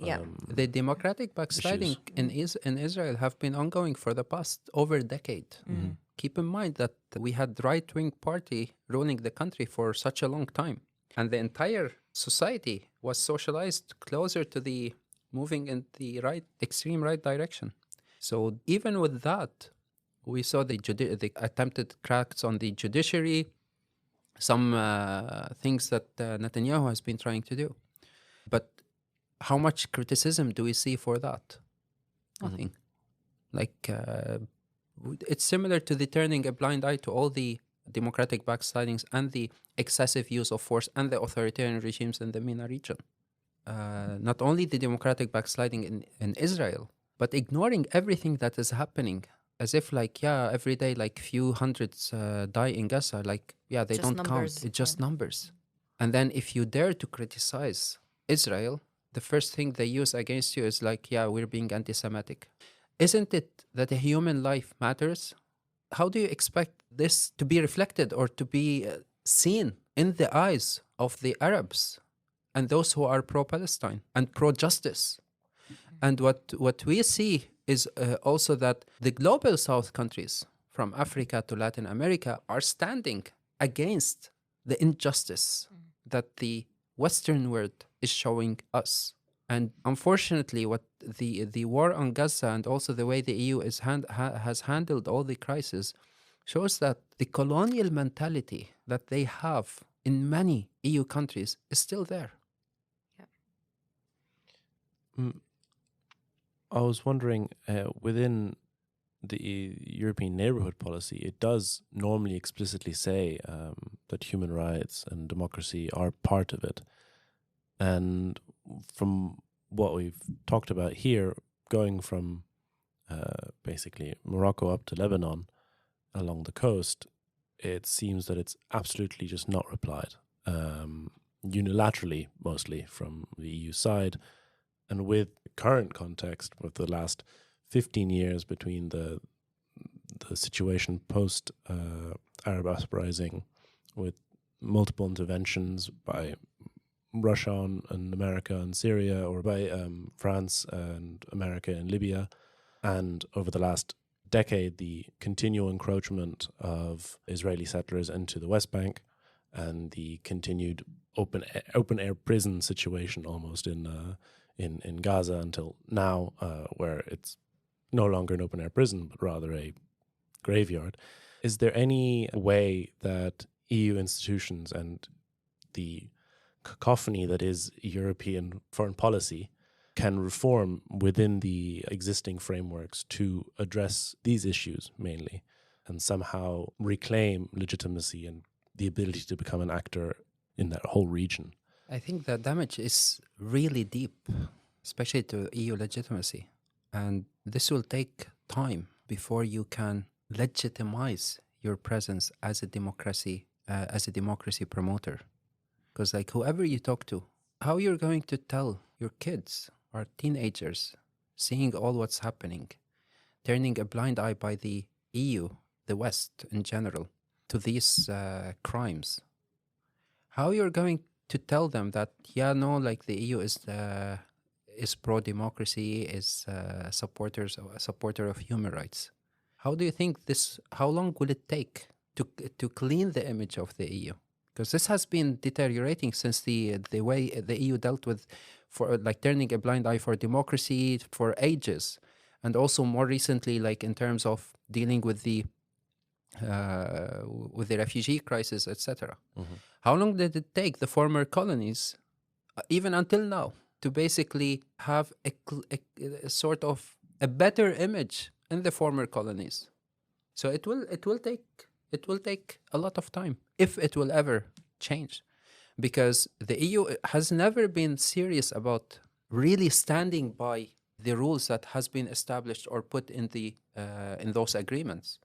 the democratic backsliding in Israel have been ongoing for the past over a decade. Mm-hmm. Keep in mind that we had right-wing party ruling the country for such a long time, and the entire society was socialized closer to the moving in the extreme right direction. So even with that, we saw the attempted cracks on the judiciary, some things that Netanyahu has been trying to do. But how much criticism do we see for that? Nothing. It's similar to the turning a blind eye to all the democratic backslidings and the excessive use of force and the authoritarian regimes in the MENA region. Not only the democratic backsliding in Israel, but ignoring everything that is happening, as if every day few hundreds die in Gaza, they just don't numbers. count. It's just numbers. And then if you dare to criticize Israel, the first thing they use against you is we're being anti-Semitic. Isn't it that a human life matters? How do you expect this to be reflected or to be seen in the eyes of the Arabs and those who are pro-Palestine and pro-justice? And what we see is also that the global South countries, from Africa to Latin America, are standing against the injustice that the Western world is showing us. And unfortunately, what the war on Gaza and also the way the EU has handled all the crises shows that the colonial mentality that they have in many EU countries is still there. Yeah. I was wondering, within the European neighbourhood policy, it does normally explicitly say that human rights and democracy are part of it. And from what we've talked about here, going from basically Morocco up to Lebanon along the coast, it seems that it's absolutely just not replied, unilaterally mostly from the EU side. And with the current context of the last 15 years between the situation post Arab uprising, with multiple interventions by Russia and America in Syria, or by France and America in Libya, and over the last decade, the continual encroachment of Israeli settlers into the West Bank, and the continued open air prison situation almost in Gaza until now, where it's no longer an open air prison but rather a graveyard. Is there any way that EU institutions and the cacophony that is European foreign policy can reform within the existing frameworks to address these issues mainly, and somehow reclaim legitimacy and the ability to become an actor in that whole region? I think the damage is really deep, especially to EU legitimacy. And this will take time before you can legitimize your presence as a democracy promoter. Because whoever you talk to, how you're going to tell your kids are teenagers seeing all what's happening, turning a blind eye by the EU, the West in general, to these crimes. How you're going to tell them that, yeah, no, like the EU is pro-democracy, is a supporter of human rights? How do you think this, how long will it take to clean the image of the EU? Because this has been deteriorating since the way the EU dealt with, for like turning a blind eye for democracy for ages, and also more recently, like in terms of dealing with the refugee crisis, etc. Mm-hmm. How long did it take the former colonies, even until now, to basically have a sort of a better image in the former colonies? So it will take a lot of time, if it will ever change, because the EU has never been serious about really standing by the rules that has been established or put in the in those agreements.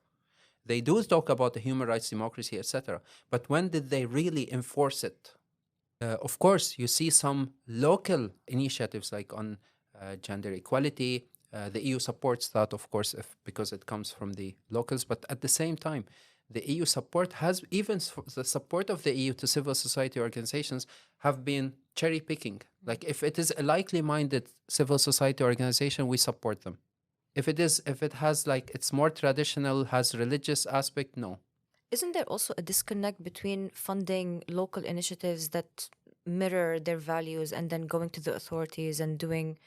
They do talk about the human rights, democracy, etc. But when did they really enforce it? Of course, you see some local initiatives like on gender equality. The EU supports that, of course, because it comes from the locals. But at the same time, the EU support has, even the support of the EU to civil society organizations have been cherry picking. Like if it is a likely minded civil society organization, we support them. If it has like, it's more traditional, has religious aspect, no. Isn't there also a disconnect between funding local initiatives that mirror their values and then going to the authorities and doing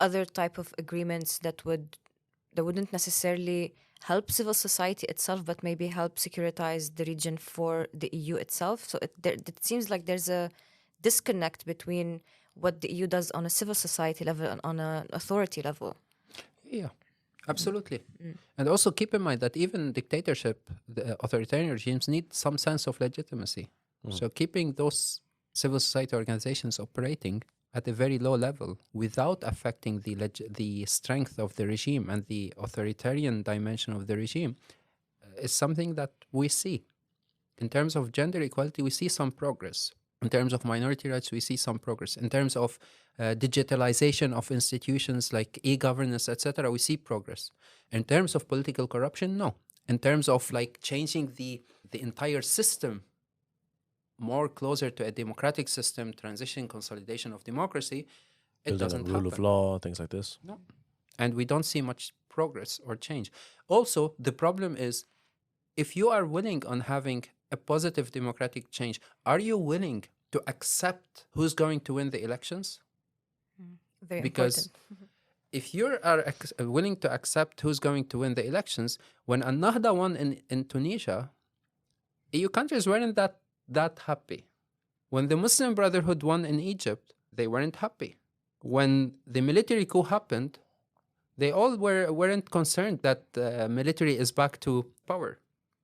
other type of agreements that wouldn't necessarily help civil society itself, but maybe help securitize the region for the EU itself? So it seems like there's a disconnect between what the EU does on a civil society level and on an authority level. Yeah, absolutely. And also keep in mind that even dictatorship, the authoritarian regimes need some sense of legitimacy. So keeping those civil society organizations operating at a very low level without affecting the strength of the regime and the authoritarian dimension of the regime is something that we see. In terms of gender equality, we see some progress. In terms of minority rights, we see some progress. In terms of digitalization of institutions like e-governance, etc., we see progress. In terms of political corruption, no. In terms of like changing the entire system more closer to a democratic system, transition, consolidation of democracy, it doesn't happen. Rule of law, things like this. No. And we don't see much progress or change. Also, the problem is, if you are willing on having a positive democratic change, are you willing to accept who's going to win the elections? Very because important. if you are willing to accept who's going to win the elections, when Ennahda won in Tunisia, EU countries weren't that happy. When the Muslim Brotherhood won in Egypt, they weren't happy. When the military coup happened, they all weren't concerned that the military is back to power.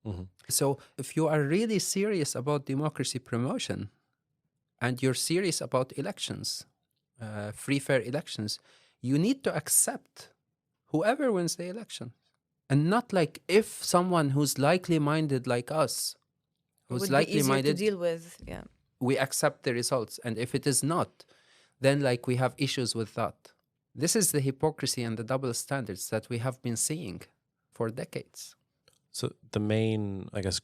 Mm-hmm. So if you are really serious about democracy promotion and you're serious about elections, free, fair elections, you need to accept whoever wins the election. And not like if someone who's likely minded like us, who's likely minded, to deal with, yeah, we accept the results. And if it is not, then like we have issues with that. This is the hypocrisy and the double standards that we have been seeing for decades. So the main, I guess,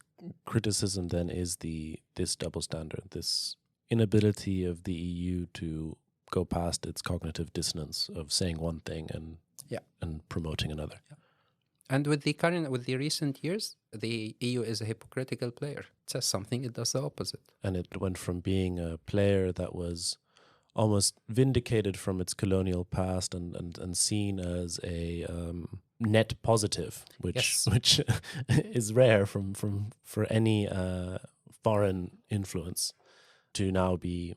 criticism then is this double standard, this inability of the EU to go past its cognitive dissonance of saying one thing and promoting another. Yeah. And with the recent years, the EU is a hypocritical player. It says something, it does the opposite. And it went from being a player that was almost vindicated from its colonial past and seen as a net positive, which is rare for any foreign influence, to now be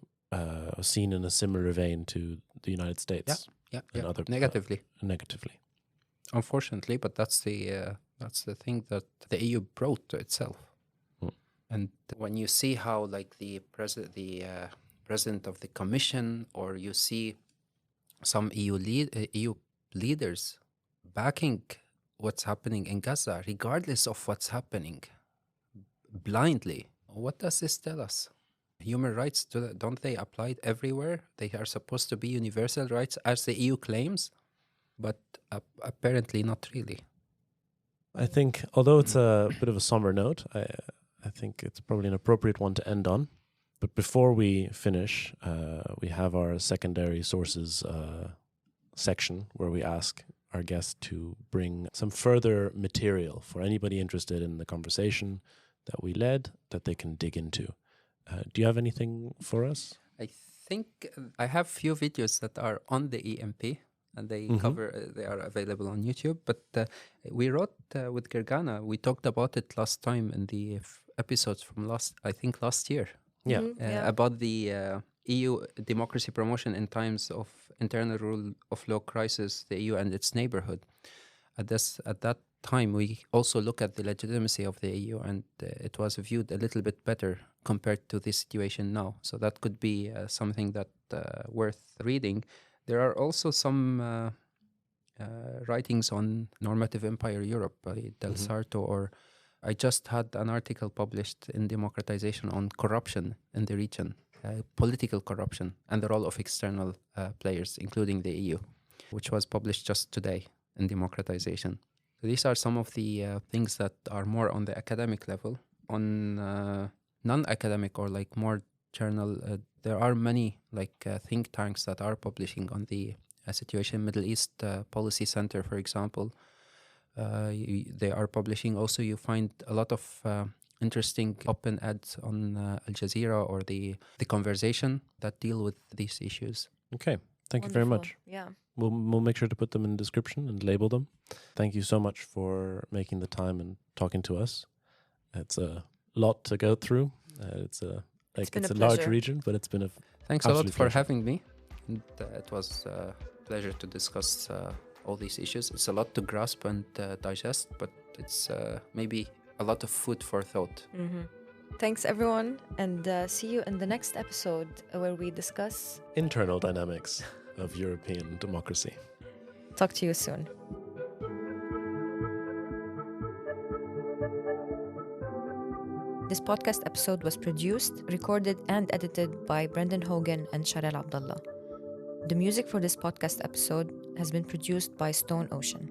seen in a similar vein to the United States. And other negatively. Negatively. Unfortunately, but that's the thing that the EU brought to itself. And when you see how like the president of the Commission, or you see some EU leaders backing what's happening in Gaza, regardless of what's happening, blindly, what does this tell us? human rights, don't they apply everywhere? They are supposed to be universal rights as the EU claims, but apparently not really. I think, although it's a bit of a somber note, I think it's probably an appropriate one to end on. But before we finish, we have our secondary sources section where we ask our guests to bring some further material for anybody interested in the conversation that we led that they can dig into. Do you have anything for us? I think I have few videos that are on the EMP, and they they are available on YouTube. But we wrote with Gergana, we talked about it last time in the episodes from last year. Yeah. About the EU democracy promotion in times of internal rule of law crisis, the EU and its neighborhood. At that time, we also look at the legitimacy of the EU, and it was viewed a little bit better compared to this situation now. So that could be something that worth reading. There are also some writings on normative empire Europe by Del Sarto, or I just had an article published in Democratization on corruption in the region, political corruption, and the role of external players, including the EU, which was published just today in Democratization. So these are some of the things that are more on the academic level. On non-academic or like more journal, there are many think tanks that are publishing on the situation. Middle East Policy Center, for example, they are publishing. Also, you find a lot of interesting open ads on Al Jazeera or the Conversation that deal with these issues. Okay, thank you very much. Yeah. We'll make sure to put them in the description and label them. Thank you so much for making the time and talking to us. It's a lot to go through. It's a large region, but it's been a thanks a lot for having me. And, it was a pleasure to discuss all these issues. It's a lot to grasp and digest, but it's maybe a lot of food for thought. Thanks, everyone, and see you in the next episode where we discuss internal dynamics of European democracy. Talk to you soon. This podcast episode was produced, recorded, and edited by Brendan Hogan and Charelle Abdullah. The music for this podcast episode has been produced by Stone Ocean.